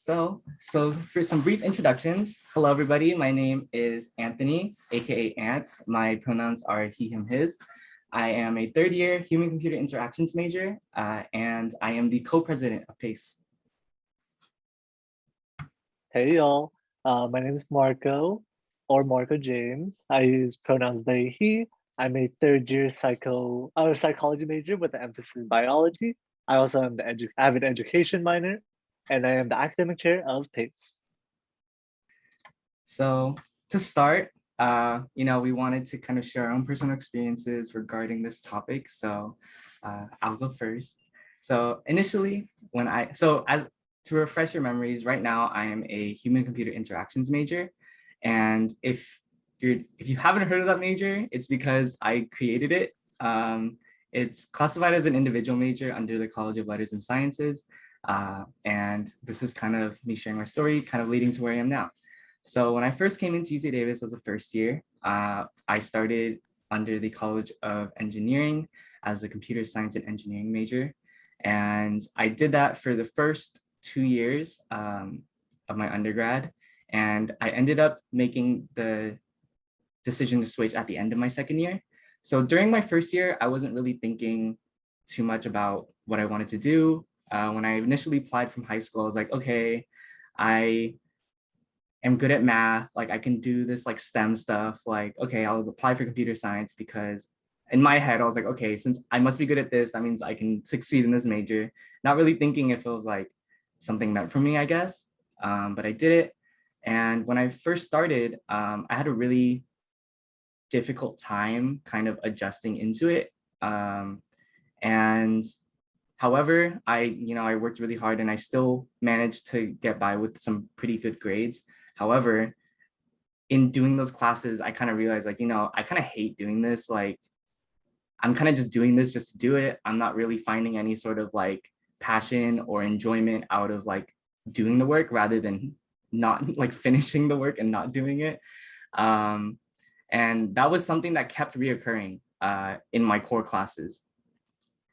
So for some brief introductions, hello everybody. My name is Anthony, aka Ant. My pronouns are he, him, his. I am a third year human-computer interactions major, and I am the co-president of PACE. Hey y'all, my name is Marco, or Marco James. I use pronouns they, he. I'm a third year psychology major with an emphasis in biology. I also am I have an education minor, and I am the academic chair of PACE. So to start, we wanted to kind of share our own personal experiences regarding this topic. So I'll go first. So initially, to refresh your memories, right now I am a human-computer interactions major, and if you haven't heard of that major, it's because I created it. It's classified as an individual major under the College of Letters and Sciences, and this is kind of me sharing my story, kind of leading to where I am now. So when I first came into UC Davis as a first year, I started under the College of Engineering as a computer science and engineering major. And I did that for the first 2 years of my undergrad. And I ended up making the decision to switch at the end of my second year. So during my first year, I wasn't really thinking too much about what I wanted to do. When I initially applied from high school, I was like, okay, I am good at math. Like I can do this like STEM stuff. Like, okay, I'll apply for computer science because in my head, I was like, okay, since I must be good at this, that means I can succeed in this major. Not really thinking if it was like something meant for me, I guess. But I did it. And when I first started, I had a really difficult time kind of adjusting into it. And however, I worked really hard and I still managed to get by with some pretty good grades. However, in doing those classes, I kind of realized like, I kind of hate doing this. Like, I'm kind of just doing this just to do it. I'm not really finding any sort of like passion or enjoyment out of like doing the work rather than not like finishing the work and not doing it. And that was something that kept reoccurring in my core classes.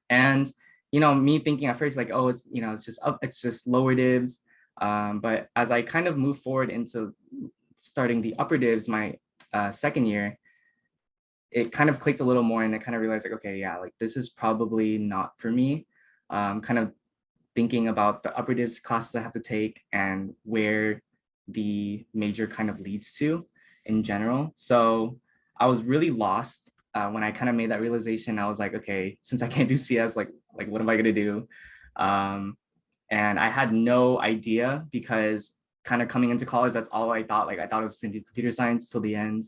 And, me thinking at first like, oh, it's just lower divs. But as I kind of move forward into starting the upper divs my second year, it kind of clicked a little more and I kind of realized like, okay, yeah, like this is probably not for me. Kind of thinking about the upper divs classes I have to take and where the major kind of leads to in general. So I was really lost when I kind of made that realization. I was like, okay, since I can't do CS, like what am I gonna do? And I had no idea because kind of coming into college, that's all I thought. Like I thought I was gonna do computer science till the end.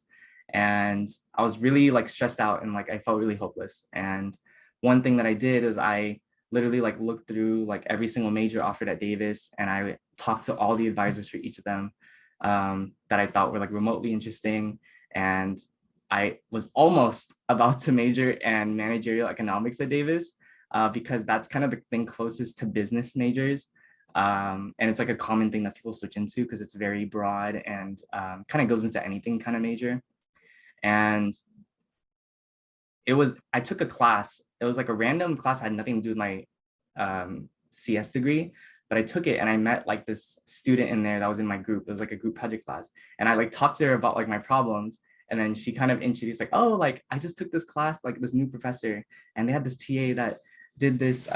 And I was really like stressed out and like I felt really hopeless. And one thing that I did is I literally like looked through like every single major offered at Davis and I talked to all the advisors for each of them that I thought were like remotely interesting. And I was almost about to major in managerial economics at Davis because that's kind of the thing closest to business majors. And it's like a common thing that people switch into because it's very broad and kind of goes into anything kind of major. And I took a class. It was like a random class, had nothing to do with my CS degree, but I took it and I met like this student in there that was in my group. It was like a group project class. And I like talked to her about like my problems. And then she kind of introduced like, oh, like I just took this class, like this new professor, and they had this TA that did this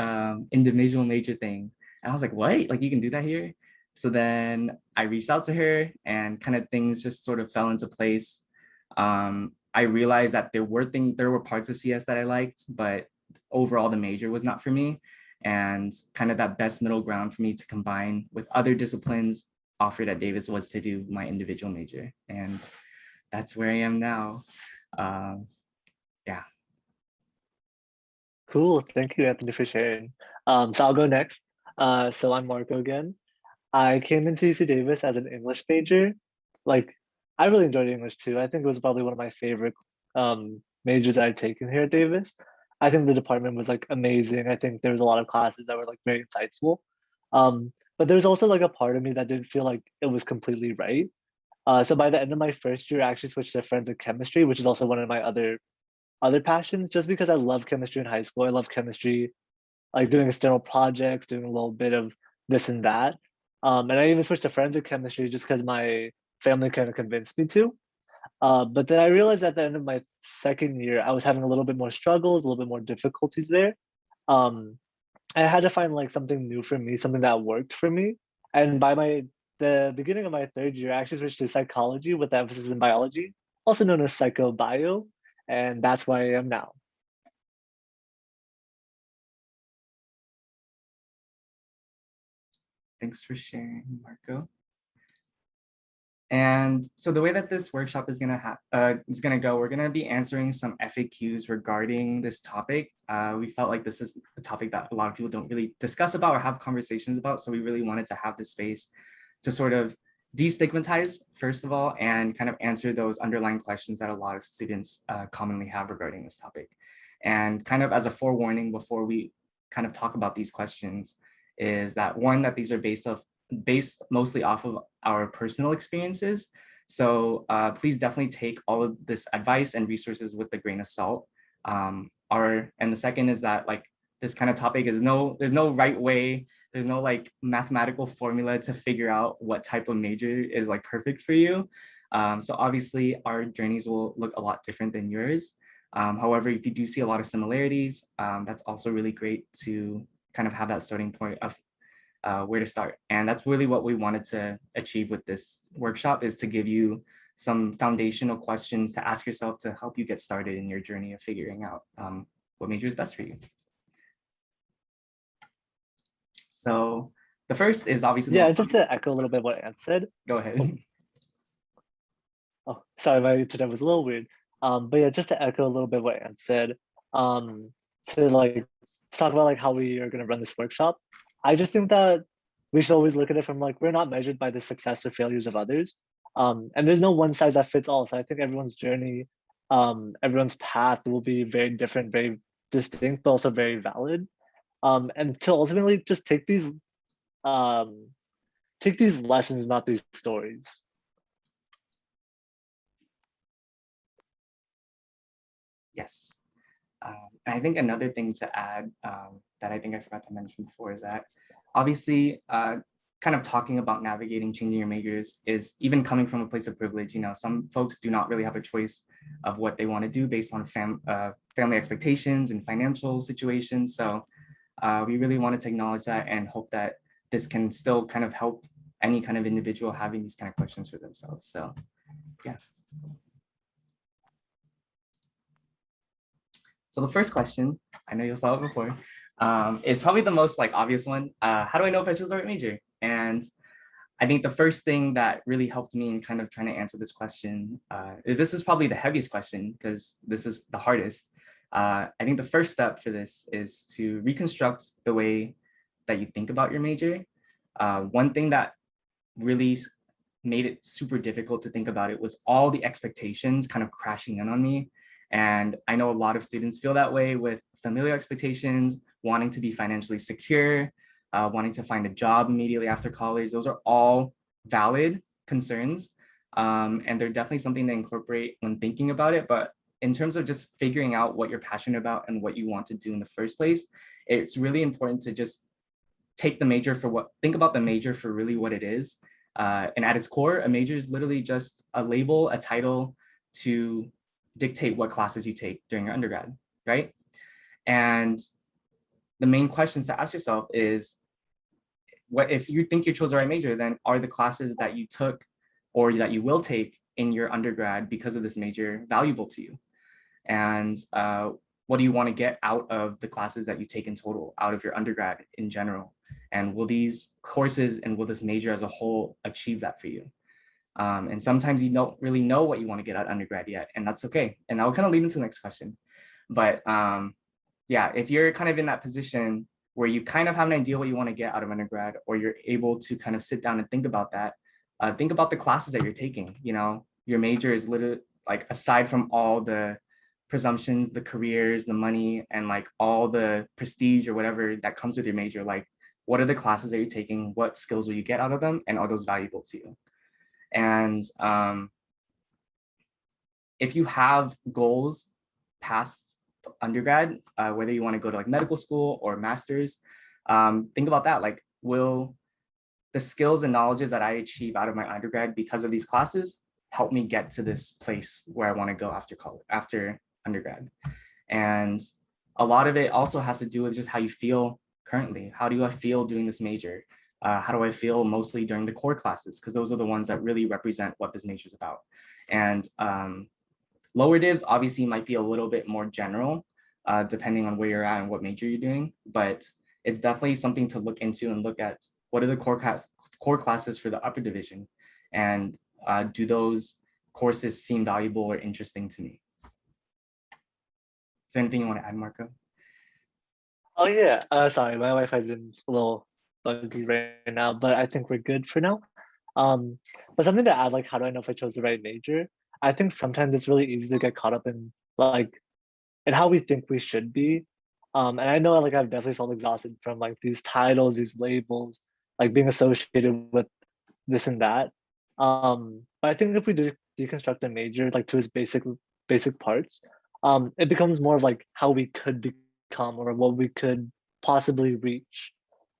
individual major thing. And I was like, what? Like you can do that here? So then I reached out to her and kind of things just sort of fell into place. I realized that there were parts of CS that I liked, but overall the major was not for me. And kind of that best middle ground for me to combine with other disciplines offered at Davis was to do my individual major. And that's where I am now. Yeah. Cool, thank you, Anthony, for sharing. So I'll go next. So I'm Marco again. I came into UC Davis as an English major. Like, I really enjoyed English too. I think it was probably one of my favorite majors that I've taken here at Davis. I think the department was like amazing. I think there was a lot of classes that were like very insightful. But there's also like a part of me that didn't feel like it was completely right. So by the end of my first year, I actually switched to forensic chemistry, which is also one of my other passions, just because I love chemistry in high school. I love chemistry, like doing external projects, doing a little bit of this and that. And I even switched to forensic chemistry just because my family kind of convinced me to. But then I realized at the end of my second year, I was having a little bit more struggles, a little bit more difficulties there. Um, I had to find like something new for me, something that worked for me. And by the beginning of my third year, I actually switched to psychology with the emphasis in biology, also known as psychobio, and that's where I am now. Thanks for sharing, Marco. And so the way that this workshop is gonna go, we're gonna be answering some FAQs regarding this topic. We felt like this is a topic that a lot of people don't really discuss about or have conversations about. So we really wanted to have this space to sort of destigmatize, first of all, and kind of answer those underlying questions that a lot of students commonly have regarding this topic. And kind of as a forewarning before we kind of talk about these questions is that one, that these are based mostly off of our personal experiences. So please definitely take all of this advice and resources with a grain of salt. And the second is that like this kind of topic is there's no right way, there's no like mathematical formula to figure out what type of major is like perfect for you. So obviously our journeys will look a lot different than yours. However, if you do see a lot of similarities, that's also really great to kind of have that starting point of where to start. And that's really what we wanted to achieve with this workshop, is to give you some foundational questions to ask yourself to help you get started in your journey of figuring out what major is best for you. So the first is obviously Yeah, just to echo a little bit what Ant said. Go ahead. Oh, sorry, my internet was a little weird. But yeah, just to echo a little bit what Ant said, to like talk about like how we are gonna run this workshop. I just think that we should always look at it from like we're not measured by the success or failures of others. And there's no one size that fits all. So I think everyone's journey, everyone's path will be very different, very distinct, but also very valid. And to ultimately just um take these lessons, not these stories. Yes. And I think another thing to add that I think I forgot to mention before is that obviously kind of talking about navigating changing your majors is even coming from a place of privilege. You know, some folks do not really have a choice of what they want to do based on family expectations and financial situations. So we really wanted to acknowledge that and hope that this can still kind of help any kind of individual having these kind of questions for themselves. So yeah. So the first question, I know you'll saw it before, is probably the most like obvious one. How do I know if I chose the right major? And I think the first thing that really helped me in kind of trying to answer this question, this is probably the heaviest question because this is the hardest. I think the first step for this is to reconstruct the way that you think about your major. One thing that really made it super difficult to think about it was all the expectations kind of crashing in on me. And I know a lot of students feel that way with familiar expectations, wanting to be financially secure, wanting to find a job immediately after college. Those are all valid concerns. And they're definitely something to incorporate when thinking about it. But in terms of just figuring out what you're passionate about and what you want to do in the first place, it's really important to just think about the major for really what it is. And at its core, a major is literally just a label, a title to dictate what classes you take during your undergrad, right? And the main questions to ask yourself is, what if you think you chose the right major, then are the classes that you took or that you will take in your undergrad because of this major valuable to you? And what do you want to get out of the classes that you take in total, out of your undergrad in general? And will these courses and will this major as a whole achieve that for you? And sometimes you don't really know what you want to get out of undergrad yet, and that's okay. And that will kind of lead into the next question. But yeah, if you're kind of in that position where you kind of have an idea what you want to get out of undergrad, or you're able to kind of sit down and think about that, think about the classes that you're taking. You know, your major is literally like, aside from all the presumptions, the careers, the money, and like all the prestige or whatever that comes with your major, like what are the classes that you're taking? What skills will you get out of them? And are those valuable to you? And if you have goals past undergrad, whether you want to go to like medical school or master's, think about that. Like, will the skills and knowledges that I achieve out of my undergrad because of these classes help me get to this place where I want to go after college, after undergrad. And a lot of it also has to do with just how you feel currently. How do I feel doing this major? How do I feel mostly during the core classes? Because those are the ones that really represent what this major is about. And lower divs obviously might be a little bit more general, depending on where you're at and what major you're doing, but it's definitely something to look into and look at what are the core classes for the upper division, and do those courses seem valuable or interesting to me? Is there anything you want to add, Marco? Oh yeah, sorry, my Wi-Fi's been a little buggy right now, but I think we're good for now. But something to add, like, how do I know if I chose the right major? I think sometimes it's really easy to get caught up in like in how we think we should be. And I know like I've definitely felt exhausted from like these titles, these labels, like being associated with this and that. But I think if we deconstruct a major like to its basic parts, it becomes more of like how we could become or what we could possibly reach.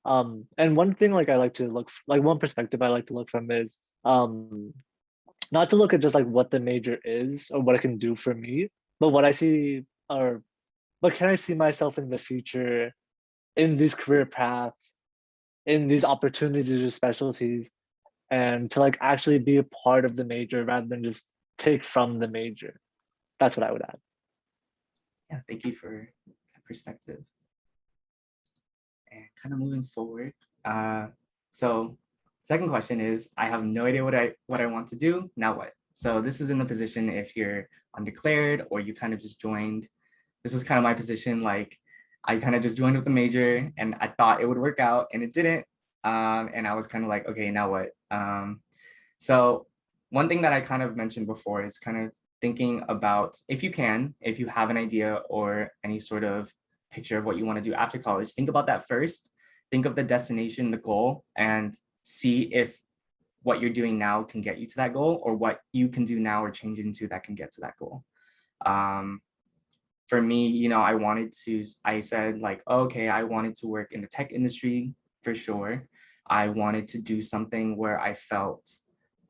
And one thing like I like to look like one perspective I like to look from is not to look at just like what the major is or what it can do for me, but what I see or what can I see myself in the future in these career paths, in these opportunities or specialties, and to like actually be a part of the major rather than just take from the major. That's what I would add. Yeah, thank you for that perspective. And kind of moving forward, so second question is, I have no idea what I want to do. Now what? So this is in the position if you're undeclared or you kind of just joined. This is kind of my position. Like I kind of just joined with the major and I thought it would work out and it didn't. And I was kind of like, okay, now what? So one thing that I kind of mentioned before is kind of thinking about if you have an idea or any sort of picture of what you want to do after college, think about that first. Think of the destination, the goal, and see if what you're doing now can get you to that goal or what you can do now or change into that can get to that goal. For me, I said like, okay, I wanted to work in the tech industry for sure. I wanted to do something where I felt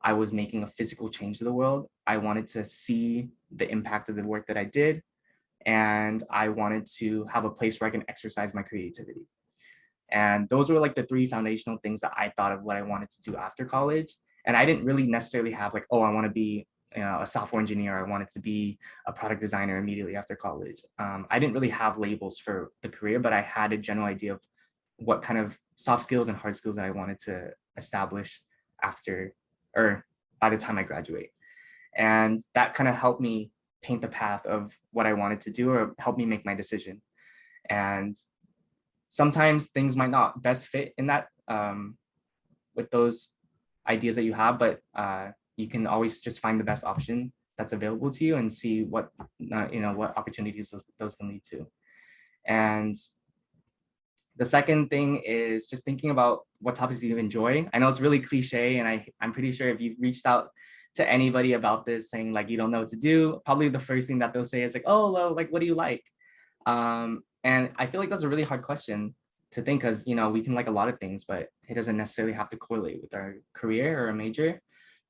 I was making a physical change to the world. I wanted to see the impact of the work that I did. And I wanted to have a place where I can exercise my creativity. And those were like the three foundational things that I thought of what I wanted to do after college. And I didn't really necessarily have like, oh, I want to be a software engineer. I wanted to be a product designer immediately after college. I didn't really have labels for the career, but I had a general idea of what kind of soft skills and hard skills that I wanted to establish after or by the time I graduate. And that kind of helped me paint the path of what I wanted to do or help me make my decision. And sometimes things might not best fit in that with those ideas that you have, but you can always just find the best option that's available to you and see what what opportunities those can lead to. And the second thing is just thinking about what topics you enjoy. I know it's really cliche, and I'm pretty sure if you've reached out to anybody about this saying like you don't know what to do, probably the first thing that they'll say is like, oh, well, like what do you like? And I feel like that's a really hard question to think because we can like a lot of things, but it doesn't necessarily have to correlate with our career or a major.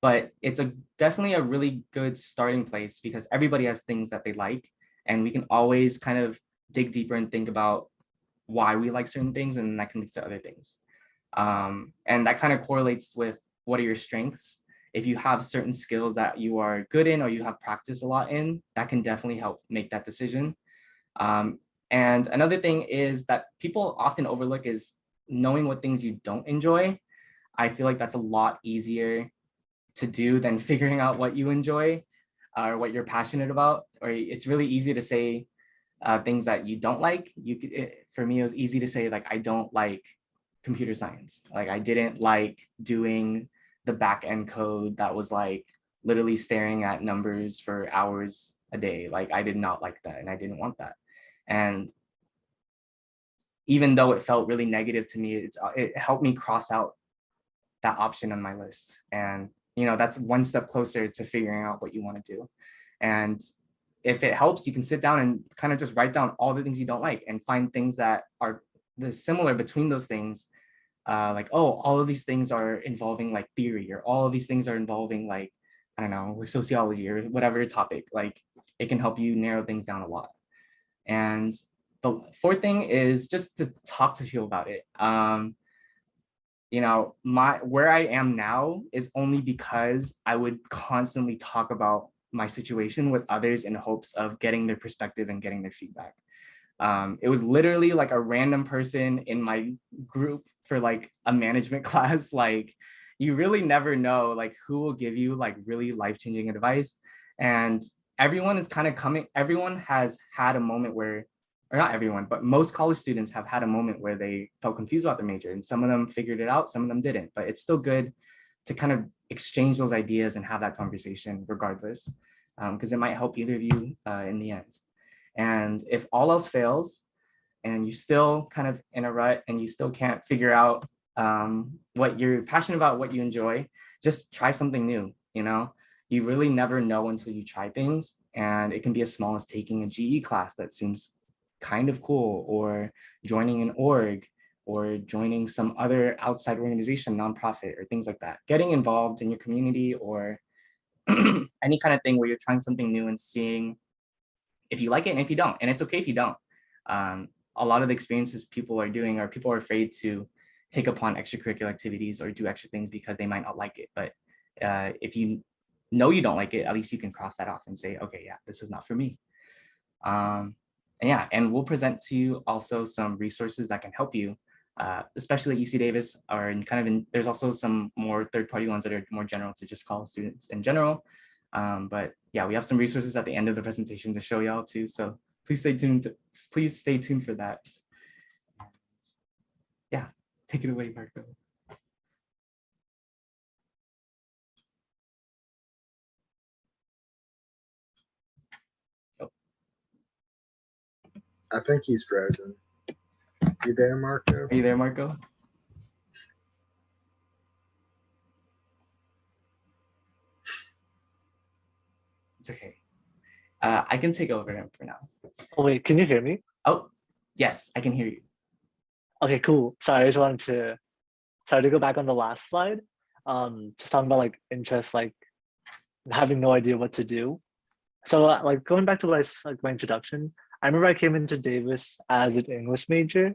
But it's definitely a really good starting place because everybody has things that they like, and we can always kind of dig deeper and think about why we like certain things, and that can lead to other things. And that kind of correlates with what are your strengths. If you have certain skills that you are good in or you have practiced a lot in, that can definitely help make that decision. And another thing is that people often overlook is knowing what things you don't enjoy. I feel like that's a lot easier to do than figuring out what you enjoy or what you're passionate about. Or it's really easy to say things that you don't like. For me, it was easy to say like, I don't like computer science. Like I didn't like doing the back end code that was like literally staring at numbers for hours a day. Like I did not like that and I didn't want that. And even though it felt really negative to me, it helped me cross out that option on my list. And that's one step closer to figuring out what you want to do. And if it helps, you can sit down and kind of just write down all the things you don't like and find things that are similar between those things like, oh, all of these things are involving like theory, or all of these things are involving like, I don't know, sociology or whatever topic. Like it can help you narrow things down a lot. And the fourth thing is just to talk to people about it. You know, where I am now is only because I would constantly talk about my situation with others in hopes of getting their perspective and getting their feedback. It was literally like a random person in my group for like a management class. Like you really never know like who will give you like really life-changing advice. And everyone is kind of coming, everyone has had a moment where, or not everyone, but most college students have had a moment where they felt confused about the major, and some of them figured it out, some of them didn't. But it's still good to kind of exchange those ideas and have that conversation regardless, because it might help either of you in the end. And if all else fails and you still kind of in a rut and you still can't figure out what you're passionate about, what you enjoy, just try something new. You know, you really never know until you try things. And it can be as small as taking a GE class that seems kind of cool, or joining an org, or joining some other outside organization, nonprofit, or things like that. Getting involved in your community, or any kind of thing where you're trying something new and seeing if you like it and if you don't. And it's okay if you don't. A lot of the experiences people are doing, or people are afraid to take upon extracurricular activities or do extra things because they might not like it. But if you know you don't like it, at least you can cross that off and say, okay, yeah, this is not for me. And yeah, and we'll present to you also some resources that can help you, especially at UC Davis, or in kind of there's also some more third-party ones that are more general to just college students in general. But yeah, we have some resources at the end of the presentation to show y'all too. So please stay tuned. Please stay tuned for that. Yeah, take it away, Marco. Oh. I think he's frozen. You there, Marco? Are you there, Marco? It's okay. I can take over him for now. Oh wait, can you hear me? Oh, yes, I can hear you. Okay, cool. Sorry, I just wanted to go back on the last slide. Just talking about like interest, like having no idea what to do. So like going back to my introduction, I remember I came into Davis as an English major,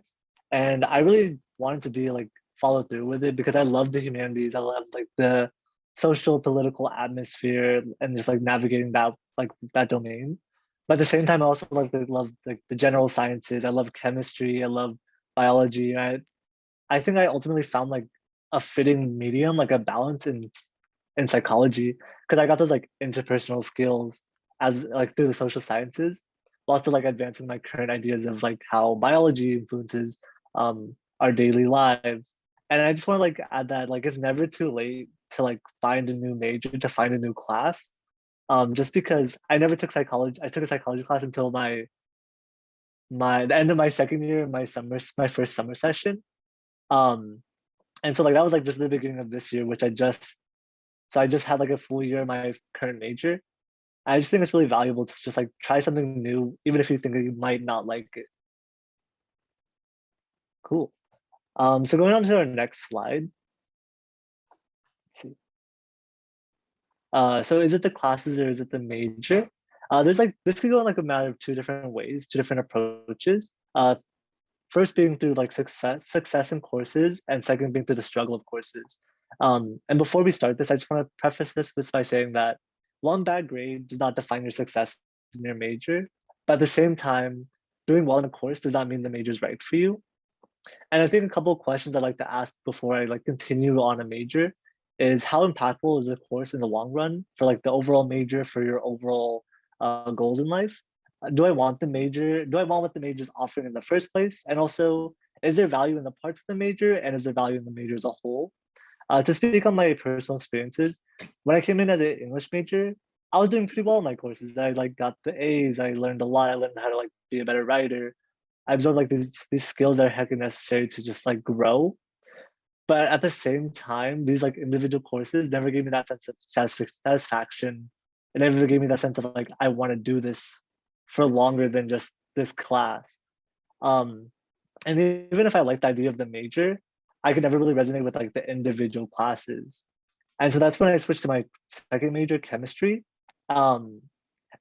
and I really wanted to be like follow through with it because I love the humanities. I love like the social political atmosphere and just like navigating that domain. But at the same time, I also love like the general sciences. I love chemistry. I love biology. I think I ultimately found like a fitting medium, like a balance in psychology, because I got those like interpersonal skills as like through the social sciences, while still like advancing my current ideas of like how biology influences our daily lives. And I just want to like add that like it's never too late to like find a new major, to find a new class. Just because I never took psychology, I took a psychology class until the end of my second year, my first summer session. Um, and so like that was like just the beginning of this year, which I just had like a full year in my current major. I just think it's really valuable to just like try something new, even if you think that you might not like it. Cool. So going on to our next slide. Let's see. So is it the classes or is it the major? There's like, this could go in like a matter of two different ways, two different approaches. First being through like success in courses, and second being through the struggle of courses. And before we start this, I just want to preface this by saying that one bad grade does not define your success in your major, but at the same time, doing well in a course does not mean the major is right for you. And I think a couple of questions I'd like to ask before I like continue on a major is how impactful is the course in the long run for like the overall major, for your overall goals in life? Do I want the major? Do I want what the major is offering in the first place? And also, is there value in the parts of the major, and is there value in the major as a whole? To speak on my personal experiences, when I came in as an English major, I was doing pretty well in my courses. I like got the A's. I learned a lot. I learned how to like be a better writer. I absorbed like these skills that are heck necessary to just like grow. But at the same time, these like individual courses never gave me that sense of satisfaction. It never gave me that sense of like I want to do this for longer than just this class. And even if I liked the idea of the major, I could never really resonate with like the individual classes. And so that's when I switched to my second major, chemistry. Um,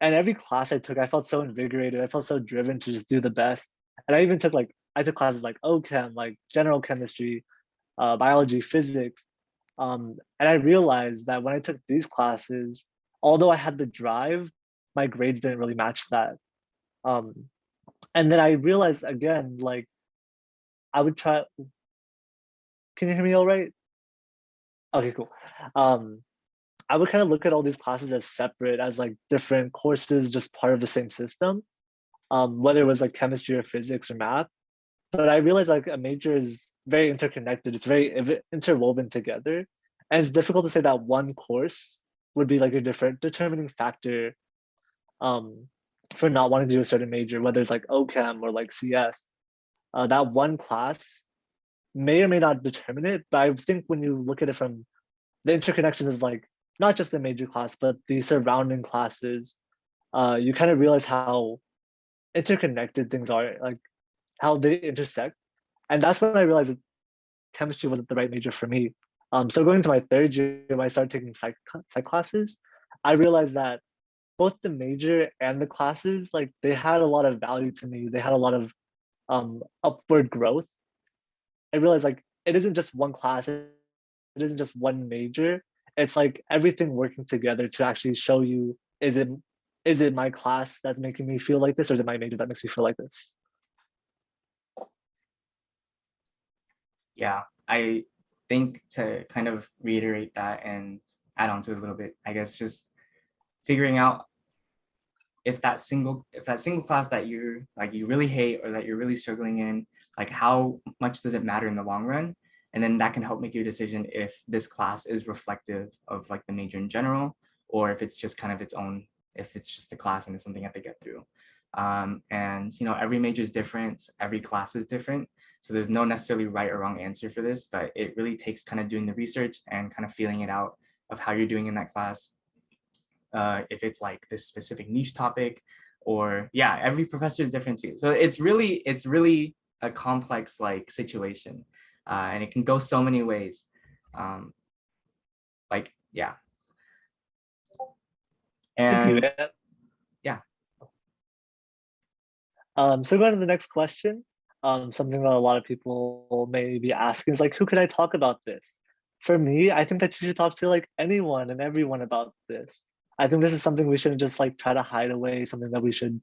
and every class I took, I felt so invigorated. I felt so driven to just do the best. And I even took I took classes like OChem, like general chemistry, biology, physics. And I realized that when I took these classes, although I had the drive, my grades didn't really match that. Um, and then I realized again, like I would try. Can you hear me all right? Okay, cool. Um, I would kind of look at all these classes as separate, as like different courses, just part of the same system, whether it was like chemistry or physics or math. But I realized like a major is very interconnected. It's very interwoven together. And it's difficult to say that one course would be like a different determining factor um, for not wanting to do a certain major, whether it's like OChem or like CS. That one class may or may not determine it, but I think when you look at it from the interconnections of like not just the major class, but the surrounding classes, you kind of realize how interconnected things are, like how they intersect. And that's when I realized that chemistry wasn't the right major for me. So going to my third year, when I started taking psych classes, I realized that both the major and the classes, like they had a lot of value to me. They had a lot of upward growth. I realized like it isn't just one class, it isn't just one major. It's like everything working together to actually show you, is it my class that's making me feel like this, or is it my major that makes me feel like this? Yeah, I think to kind of reiterate that and add on to it a little bit, I guess just figuring out if that single class that you're like you really hate or that you're really struggling in, like how much does it matter in the long run? And then that can help make your decision if this class is reflective of like the major in general, or if it's just kind of its own, if it's just the class and it's something that they get through. And every major is different, every class is different. So there's no necessarily right or wrong answer for this, but it really takes kind of doing the research and kind of feeling it out of how you're doing in that class. If it's like this specific niche topic, or yeah, every professor is different too. So it's really a complex like situation, and it can go so many ways. Like yeah, Thank you. and yeah. So going to the next question, something that a lot of people may be asking is like, who could I talk about this? For me, I think that you should talk to like anyone and everyone about this. I think this is something we shouldn't just like try to hide away, something that we should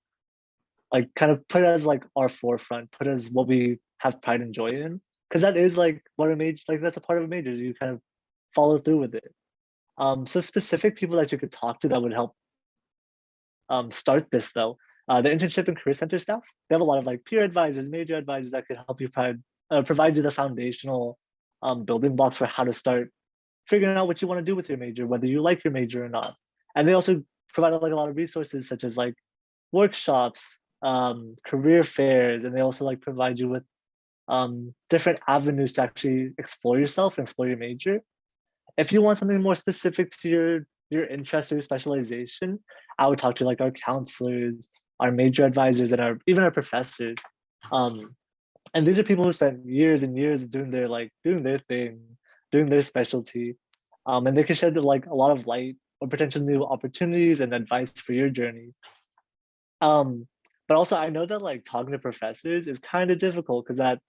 like kind of put as like our forefront, put as what we have pride and joy in. Because that is like what a major, like that's a part of a major. You kind of follow through with it. So specific people that you could talk to that would help start this though. The internship and career center staff, they have a lot of like peer advisors, major advisors that could help you provide you the foundational building blocks for how to start figuring out what you want to do with your major, whether you like your major or not. And they also provide like a lot of resources such as like workshops, career fairs, and they also like provide you with different avenues to actually explore yourself and explore your major. If you want something more specific to your interest or your specialization, I would talk to like our counselors, our major advisors, and even our professors. And these are people who spent years and years doing their thing, doing their specialty, and they can shed like a lot of light or potential new opportunities and advice for your journey. But also I know that like talking to professors is kind of difficult because that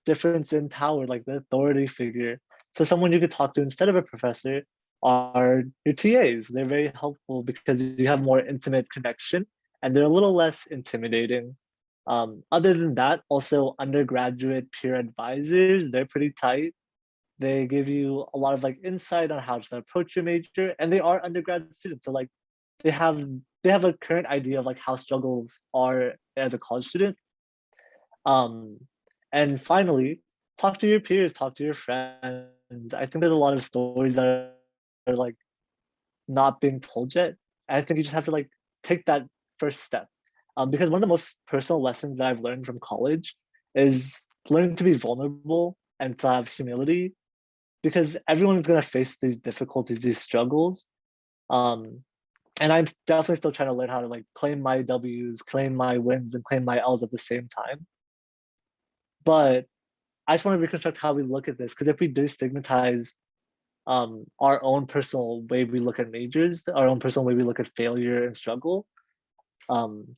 difference in power, like the authority figure. So someone you could talk to instead of a professor are your TAs. They're very helpful because you have more intimate connection and they're a little less intimidating. Other than that, also undergraduate peer advisors, they're pretty tight. They give you a lot of like insight on how to approach your major, and they are undergrad students. So like they have they have a current idea of like how struggles are as a college student. Um, and finally, talk to your peers, talk to your friends. I think there's a lot of stories that are like not being told yet. And I think you just have to like take that first step. Because one of the most personal lessons that I've learned from college is learning to be vulnerable and to have humility because everyone is going to face these difficulties, these struggles. Um, and I'm definitely still trying to learn how to like claim my W's, claim my wins, and claim my L's at the same time. But I just want to reconstruct how we look at this, because if we destigmatize our own personal way we look at majors, our own personal way we look at failure and struggle, um,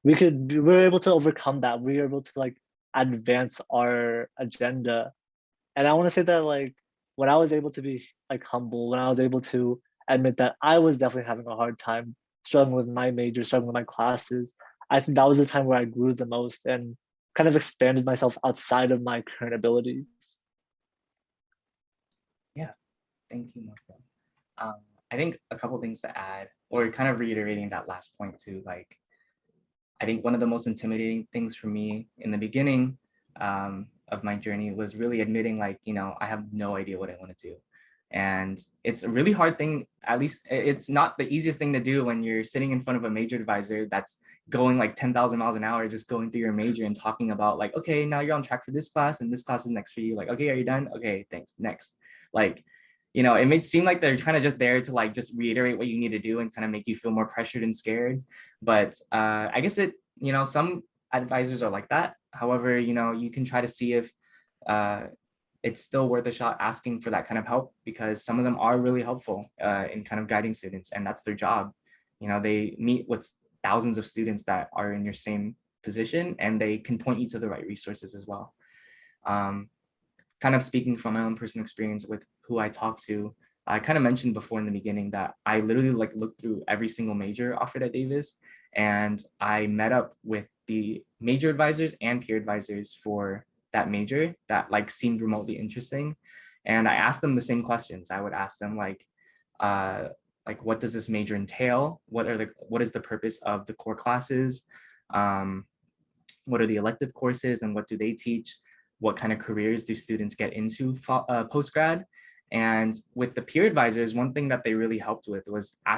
we're able to overcome that. We're able to like advance our agenda. And I want to say that like when I was able to be like humble, when I was able to admit that I was definitely having a hard time struggling with my major, struggling with my classes, I think that was the time where I grew the most and kind of expanded myself outside of my current abilities. Yeah, thank you, Marco. I think a couple things to add, or kind of reiterating that last point too, like, I think one of the most intimidating things for me in the beginning of my journey was really admitting like, I have no idea what I want to do. And it's a really hard thing, at least it's not the easiest thing to do when you're sitting in front of a major advisor that's going like 10,000 miles an hour, just going through your major and talking about like, okay, now you're on track for this class and this class is next for you. Like, okay, are you done? Okay, thanks, next. Like, it may seem like they're kind of just there to like just reiterate what you need to do and kind of make you feel more pressured and scared. But I guess some advisors are like that. However, you can try to see if it's still worth a shot asking for that kind of help, because some of them are really helpful in kind of guiding students, and that's their job. They meet with thousands of students that are in your same position, and they can point you to the right resources as well. Kind of speaking from my own personal experience with who I talked to, I kind of mentioned before in the beginning that I literally like looked through every single major offered at Davis, and I met up with the major advisors and peer advisors for that major that like seemed remotely interesting. And I asked them the same questions. I would ask them like, what does this major entail? What is the purpose of the core classes? What are the elective courses and what do they teach? What kind of careers do students get into post-grad? And with the peer advisors, one thing that they really helped with was I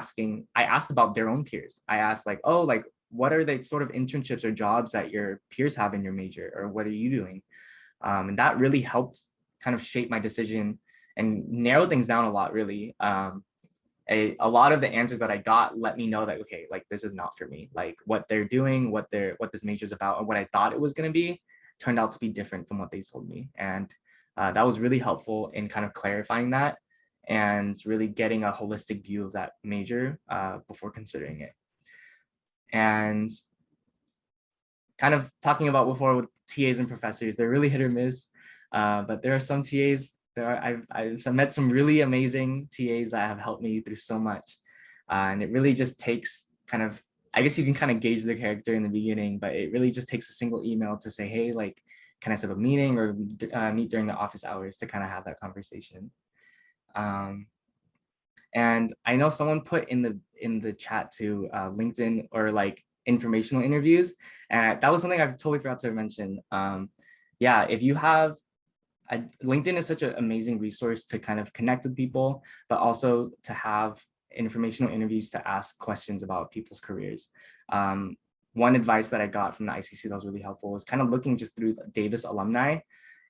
asked about their own peers. I asked like, oh, like, what are the sort of internships or jobs that your peers have in your major, or what are you doing? And that really helped kind of shape my decision and narrow things down a lot, really. A lot of the answers that I got let me know that, okay, like this is not for me. Like what they're doing, what this major is about, and what I thought it was going to be turned out to be different from what they told me. And that was really helpful in kind of clarifying that and really getting a holistic view of that major before considering it. And kind of talking about before with TAs and professors, they're really hit or miss, but there are some TAs. I've met some really amazing TAs that have helped me through so much, and it really just takes kind of, I guess you can kind of gauge the character in the beginning, but it really just takes a single email to say, hey, like, can I set up a meeting or meet during the office hours to kind of have that conversation. And I know someone put in the chat to LinkedIn or like informational interviews, and that was something I totally forgot to mention. Yeah, if you have LinkedIn is such an amazing resource to kind of connect with people, but also to have informational interviews to ask questions about people's careers. One advice that I got from the ICC that was really helpful was kind of looking just through Davis alumni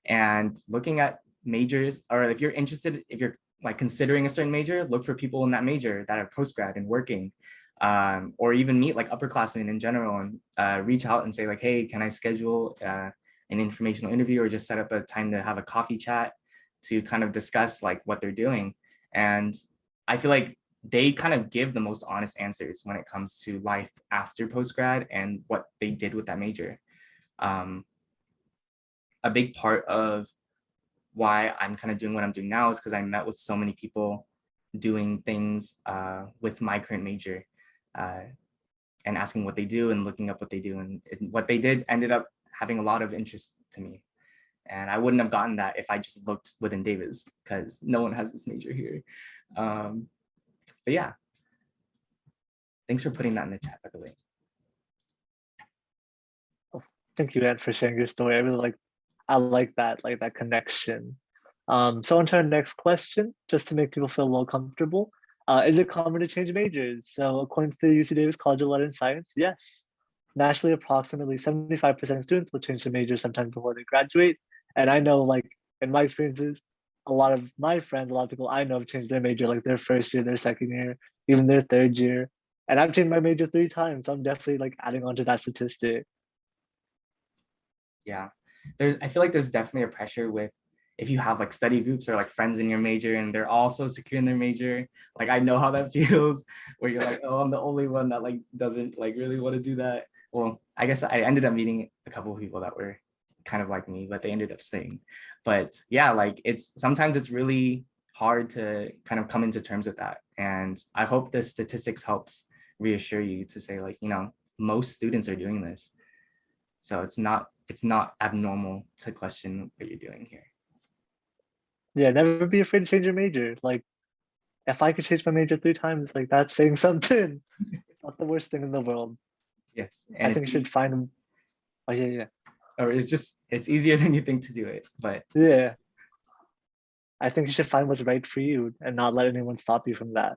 and looking at majors, or if you're interested, if you're like considering a certain major, look for people in that major that are post-grad and working, or even meet like upperclassmen in general and reach out and say like, hey, can I schedule an informational interview or just set up a time to have a coffee chat to kind of discuss like what they're doing. And I feel like they kind of give the most honest answers when it comes to life after post-grad and what they did with that major. A big part of why I'm kind of doing what I'm doing now is because I met with so many people doing things with my current major and asking what they do and looking up what they do, and what they did ended up having a lot of interest to me. And I wouldn't have gotten that if I just looked within Davis, because no one has this major here. But yeah, thanks for putting that in the chat, by the way. Thank you, Ed, for sharing your story. I like that connection. So on to our next question, just to make people feel a little comfortable. Is it common to change majors? So according to the UC Davis College of Art and Science, yes. Nationally, approximately 75% of students will change their major sometime before they graduate. And I know, like, in my experiences, a lot of my friends, a lot of people I know have changed their major, like their first year, their second year, even their third year. And I've changed my major 3 times. So I'm definitely like adding on to that statistic. Yeah, I feel like there's definitely a pressure with if you have like study groups or like friends in your major and they're all so secure in their major. Like I know how that feels where you're like, oh, I'm the only one that like doesn't like really want to do that. Well, I guess I ended up meeting a couple of people that were kind of like me, but they ended up staying. But yeah, like it's sometimes it's really hard to kind of come into terms with that. And I hope the statistics helps reassure you to say like, most students are doing this. So it's not abnormal to question what you're doing here. Yeah, never be afraid to change your major. Like if I could change my major 3 times, like that's saying something. It's not the worst thing in the world. Yes. I And think you should find. Oh yeah. or it's easier than you think to do it. But Yeah. I think you should find what's right for you and not let anyone stop you from that.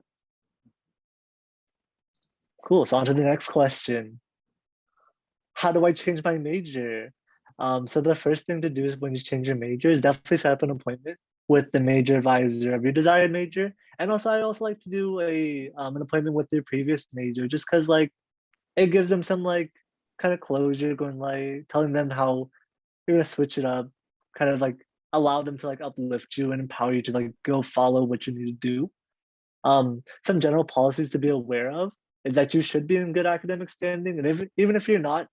Cool. So on to the next question. How do I change my major? So the first thing to do is when you change your major is definitely set up an appointment with the major advisor of your desired major. And also I also like to do an appointment with your previous major just because like it gives them some like kind of closure, going like telling them how you're gonna switch it up, kind of like allow them to like uplift you and empower you to like go follow what you need to do. Some general policies to be aware of is that you should be in good academic standing, and even if you're not,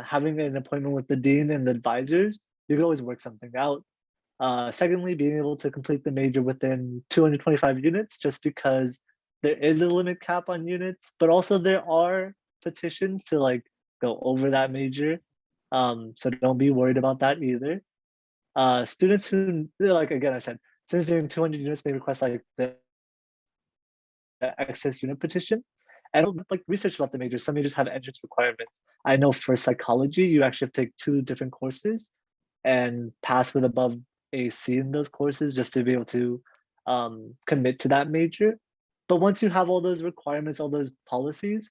having an appointment with the dean and the advisors, you can always work something out. Secondly, being able to complete the major within 225 units, just because there is a limit cap on units, but also there are petitions to like go over that major. So don't be worried about that either. Students who like again, I said students doing 200 units may request like the excess unit petition. And like research about the majors, some majors have entrance requirements. I know for psychology, you actually have to take 2 different courses and pass with above a C in those courses just to be able to commit to that major. But once you have all those requirements, all those policies,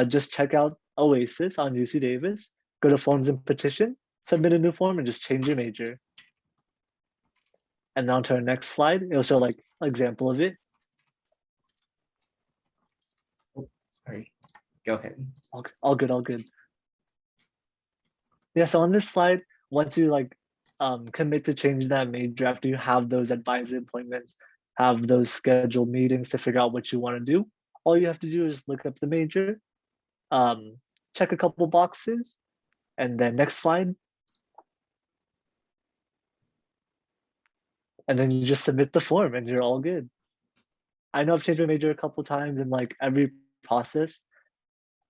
just check out Oasis on UC Davis, go to forms and petition, submit a new form, and just change your major. And on to our next slide, it'll show like an example of it. sorry, go ahead. All good, all good. Yeah, so on this slide, once you like commit to change that major after you have those advisor appointments, have those scheduled meetings to figure out what you want to do, all you have to do is look up the major, check a couple boxes, and then next slide. And then you just submit the form and you're all good. I know I've changed my major a couple times in like every process.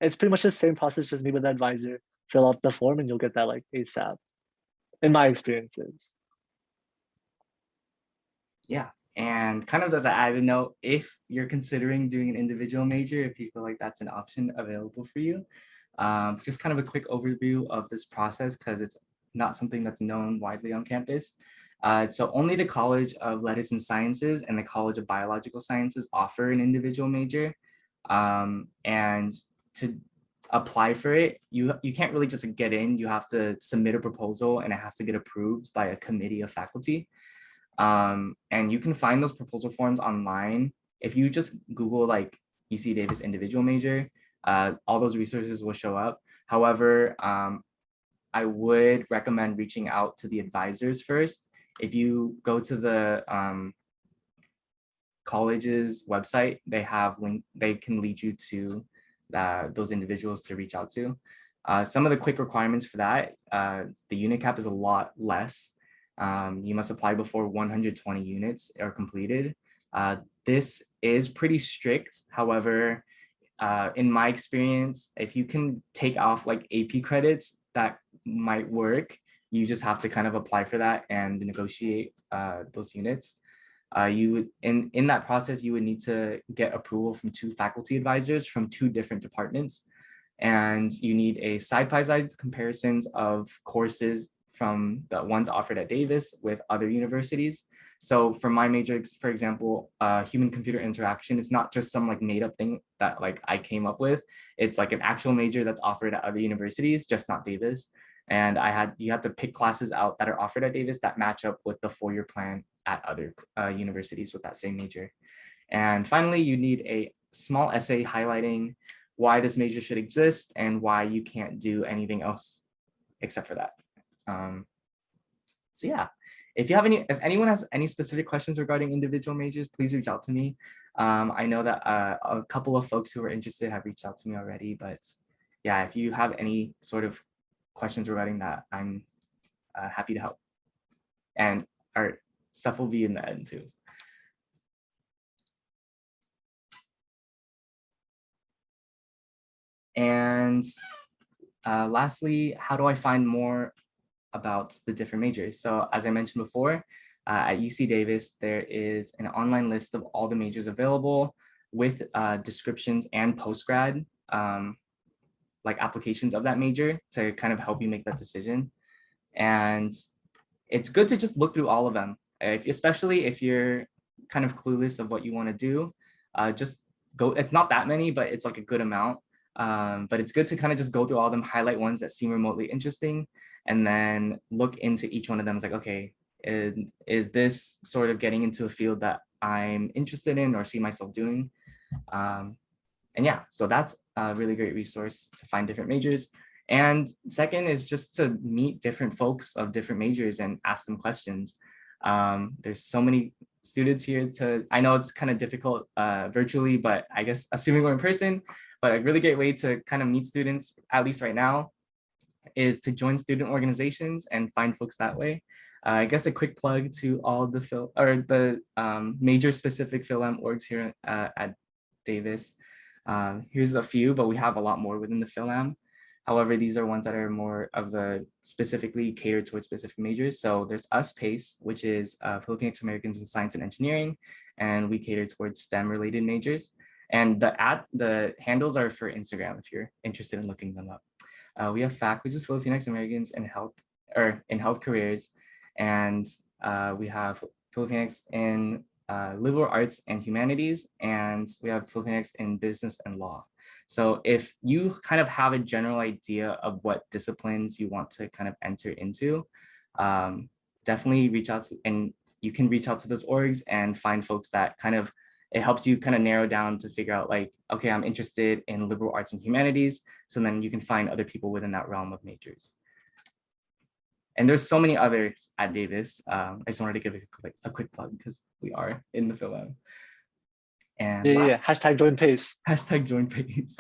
It's pretty much the same process, just me with the advisor. Fill out the form and you'll get that like ASAP, in my experiences. Yeah. And kind of as an added note, if you're considering doing an individual major, if you feel like that's an option available for you, just kind of a quick overview of this process because it's not something that's known widely on campus. So only the College of Letters and Sciences and the College of Biological Sciences offer an individual major. And to apply for it, you can't really just get in. You have to submit a proposal and it has to get approved by a committee of faculty. And you can find those proposal forms online. If you just Google like UC Davis individual major, all those resources will show up. However, I would recommend reaching out to the advisors first. If you go to the college's website, they can lead you to those individuals to reach out to. Some of the quick requirements for that, the unit cap is a lot less. You must apply before 120 units are completed. This is pretty strict. However, in my experience, if you can take off like AP credits, that might work. You just have to kind of apply for that and negotiate those units. You would in that process, you would need to get approval from 2 faculty advisors from 2 different departments. And you need a side-by-side comparisons of courses from the ones offered at Davis with other universities. So for my major, for example, human computer interaction, it's not just some like made up thing that like I came up with. It's like an actual major that's offered at other universities, just not Davis. And you have to pick classes out that are offered at Davis that match up with the 4-year plan at other universities with that same major. And finally, you need a small essay highlighting why this major should exist and why you can't do anything else except for that. So yeah, if anyone has any specific questions regarding individual majors, please reach out to me. I know that a couple of folks who are interested have reached out to me already, but yeah, if you have any sort of questions regarding that, I'm happy to help. And our stuff will be in the end too. And lastly, how do I find more about the different majors? So as I mentioned before, at UC Davis, there is an online list of all the majors available with descriptions and postgrad like applications of that major to kind of help you make that decision. And it's good to just look through all of them, especially if you're kind of clueless of what you want to do. Just go, it's not that many, but it's like a good amount. But it's good to kind of just go through all of them, highlight ones that seem remotely interesting, and then look into each one of them. It's like, okay, is this sort of getting into a field that I'm interested in or see myself doing? And yeah, so that's a really great resource to find different majors. And second is just to meet different folks of different majors and ask them questions. There's so many students here I know it's kind of difficult virtually, but I guess assuming we're in person, but a really great way to kind of meet students, at least right now, is to join student organizations and find folks that way. I guess a quick plug to all the major specific Phil-Am orgs here at Davis. Here's a few, but we have a lot more within the Phil-Am. However, these are ones that are more of the specifically catered towards specific majors. So there's us, PACE, which is Filipinx Americans in Science and Engineering, and we cater towards STEM related majors. And the handles are for Instagram if you're interested in looking them up. We have FAC, which is Filipinx Americans in health careers, and we have Filipinx in liberal arts and humanities, and we have Filipinx in business and law. So if you kind of have a general idea of what disciplines you want to kind of enter into, definitely reach out and you can reach out to those orgs and find folks that kind of, it helps you kind of narrow down to figure out like, okay, I'm interested in liberal arts and humanities. So then you can find other people within that realm of majors. And there's so many others at Davis. I just wanted to give a quick plug because we are in the Phil-Am. And yeah. Hashtag join PACE. Hashtag join PACE.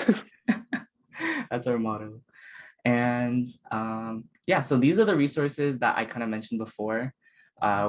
That's our motto. And yeah, so these are the resources that I kind of mentioned before.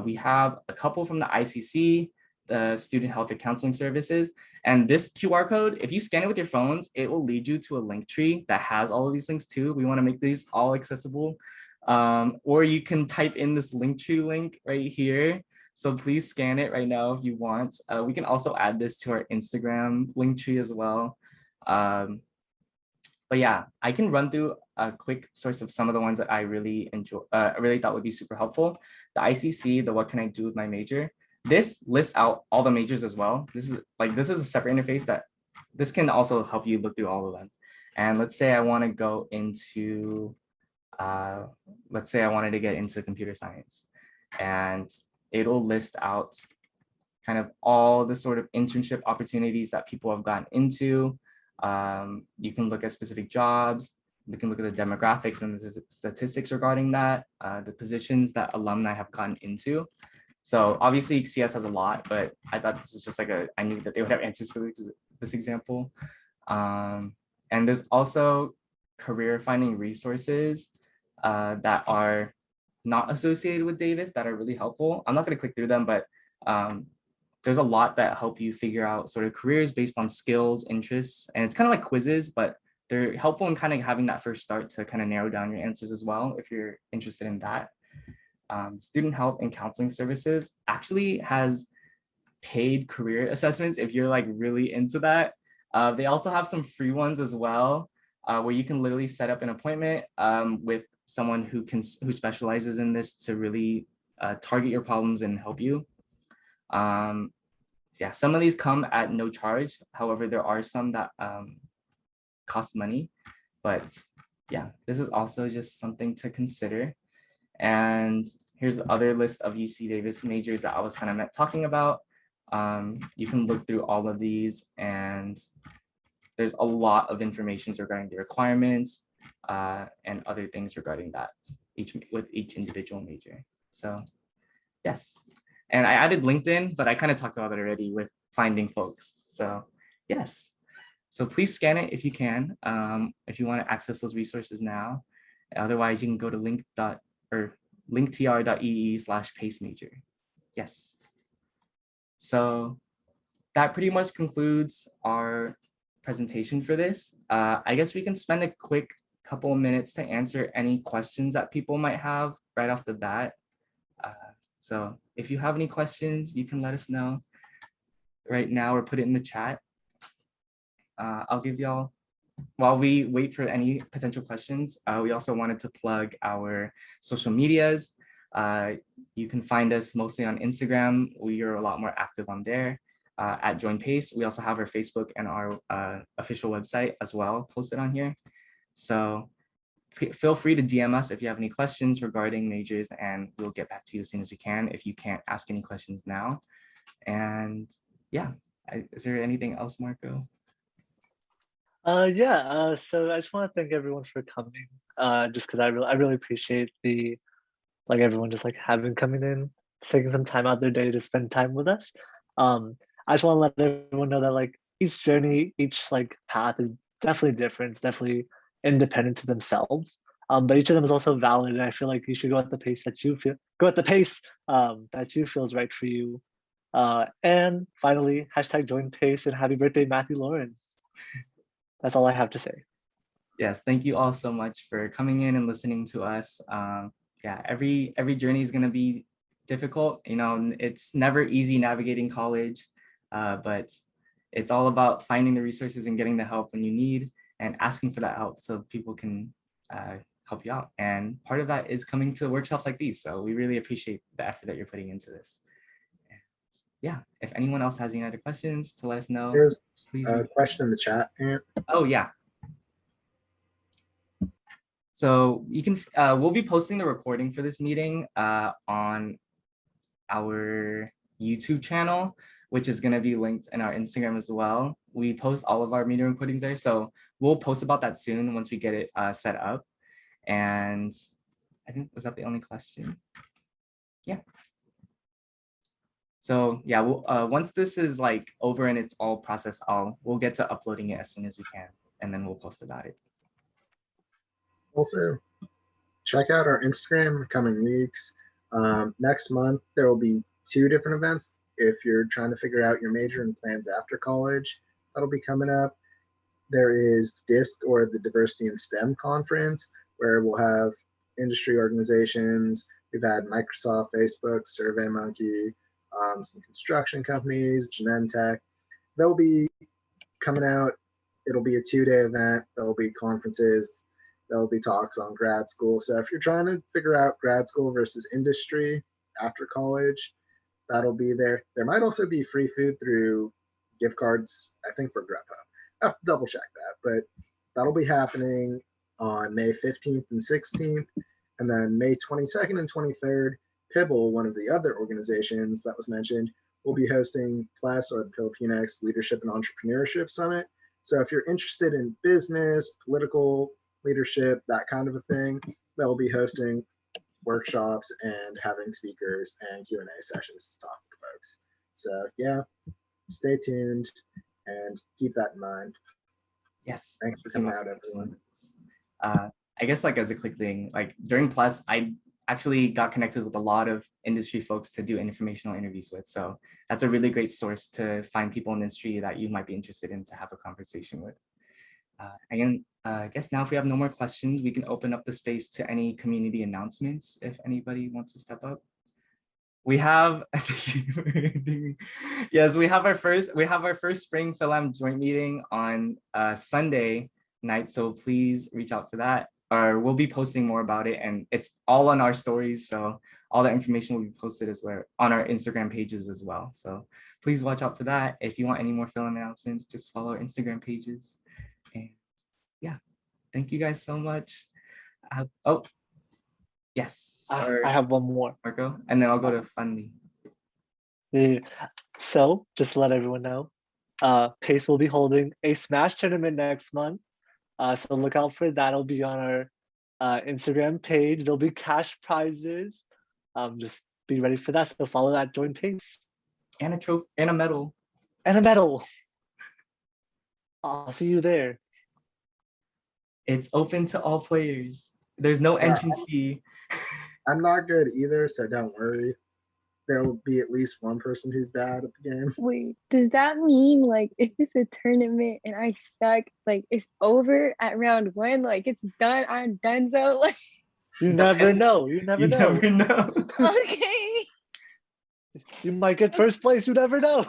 We have a couple from the ICC, the Student Health and Counseling Services. And this QR code, if you scan it with your phones, it will lead you to a link tree that has all of these links too. We want to make these all accessible. Or you can type in this Linktree link right here. So please scan it right now if you want. We can also add this to our Instagram Linktree as well. But yeah, I can run through a quick source of some of the ones that I really enjoy, really thought would be super helpful. The ICC, the What Can I Do with My Major? This lists out all the majors as well. This is a separate interface that this can also help you look through all of them. And let's say I want to go into, let's say I wanted to get into computer science, and it'll list out kind of all the sort of internship opportunities that people have gotten into. You can look at specific jobs. We can look at the demographics and the statistics regarding that, the positions that alumni have gotten into. So obviously CS has a lot, but I thought this was just like I knew that they would have answers for this example. And there's also career finding resources that are not associated with Davis that are really helpful. I'm not going to click through them, but there's a lot that help you figure out sort of careers based on skills, interests, and it's kind of like quizzes, but they're helpful in kind of having that first start to kind of narrow down your answers as well, if you're interested in that. Student Health and Counseling Services actually has paid career assessments if you're like really into that. They also have some free ones as well, where you can literally set up an appointment with someone who specializes in this to really target your problems and help you. Yeah, some of these come at no charge. However, there are some that cost money, but yeah, this is also just something to consider. And here's the other list of UC Davis majors that I was kind of talking about. You can look through all of these, and there's a lot of information regarding the requirements and other things regarding that with each individual major. So yes. And I added LinkedIn, but I kind of talked about it already with finding folks. So yes. So please scan it if you can, if you want to access those resources now. Otherwise, you can go to linktr.ee/pacemajor. Yes. So that pretty much concludes our presentation for this. I guess we can spend a quick couple of minutes to answer any questions that people might have right off the bat. So if you have any questions, you can let us know right now or put it in the chat. I'll give y'all, while we wait for any potential questions, we also wanted to plug our social medias. You can find us mostly on Instagram. We are a lot more active on there at Join Pace. We also have our Facebook and our official website as well posted on here. So feel free to DM us if you have any questions regarding majors, and we'll get back to you as soon as we can if you can't ask any questions now. And yeah, is there anything else, Marco? Yeah, so I just want to thank everyone for coming, just because I really appreciate the everyone just coming in, taking some time out their day to spend time with us. I just want to let everyone know that each journey, each path is definitely different. It's definitely independent to themselves. But each of them is also valid, and I feel like you should go at the pace that you feel. Go at the pace that you feel is right for you. And finally, #join pace and happy birthday, Matthew Lawrence. That's all I have to say. Yes, thank you all so much for coming in and listening to us. Yeah, every journey is going to be difficult. You know, it's never easy navigating college, but it's all about finding the resources and getting the help when you need and asking for that help so people can help you out. And part of that is coming to workshops like these. So we really appreciate the effort that you're putting into this. And yeah, if anyone else has any other questions to let us know, There's please. a question in the chat, Ant. Oh yeah. So you can, we'll be posting the recording for this meeting on our YouTube channel, which is going to be linked in our Instagram as well. We post all of our meeting recordings there. So we'll post about that soon once we get it set up. And I think, was that the only question? Yeah. So yeah, we'll, once this is over and it's all processed, we'll get to uploading it as soon as we can, and then we'll post about it. Also, check out our Instagram in the coming weeks. Next month, there will be 2 different events. If you're trying to figure out your major and plans after college, that'll be coming up. There is DISC, or the Diversity in STEM Conference, where we'll have industry organizations. We've had Microsoft, Facebook, SurveyMonkey, some construction companies, Genentech. They'll be coming out. It'll be a 2-day event. There'll be conferences. There'll be talks on grad school. So if you're trying to figure out grad school versus industry after college, that'll be there. There might also be free food through gift cards, I think, for Grubhub. I have to double check that, but that'll be happening on May 15th and 16th. And then May 22nd and 23rd, PIBBLE, one of the other organizations that was mentioned, will be hosting PLES, or the Filipinx Leadership and Entrepreneurship Summit. So if you're interested in business, political leadership, that kind of a thing, they'll be hosting workshops and having speakers and Q&A sessions to talk with folks. So yeah, stay tuned and keep that in mind. Yes. Thanks for coming out, everyone. I guess as a quick thing, during PLES, I actually got connected with a lot of industry folks to do informational interviews with. So that's a really great source to find people in the industry that you might be interested in to have a conversation with. Again, I guess now if we have no more questions, we can open up the space to any community announcements if anybody wants to step up. We have, yes, we have our first spring Philam joint meeting on Sunday night. So please reach out for that, or we'll be posting more about it, and it's all on our stories. So all that information will be posted as well on our Instagram pages as well. So please watch out for that. If you want any more Philam announcements, just follow our Instagram pages. And yeah, thank you guys so much. Oh, yes. I have one more. Marco, and then I'll go to Fundy. Yeah. So just to let everyone know, Pace will be holding a Smash tournament next month. So look out for that. It'll be on our Instagram page. There'll be cash prizes. Just be ready for that. So follow that join pace And a trophy and a medal. and a medal. I'll see you there. It's open to all players. There's no Yeah. entrance fee. I'm not good either, so don't worry. There will be at least one person who's bad at the game. Wait, does that mean like if it's a tournament and I suck, like it's over at round one? Like it's done, I'm done. So like, You No, never and know. You never You know. never know. okay. You might get first place. You never know.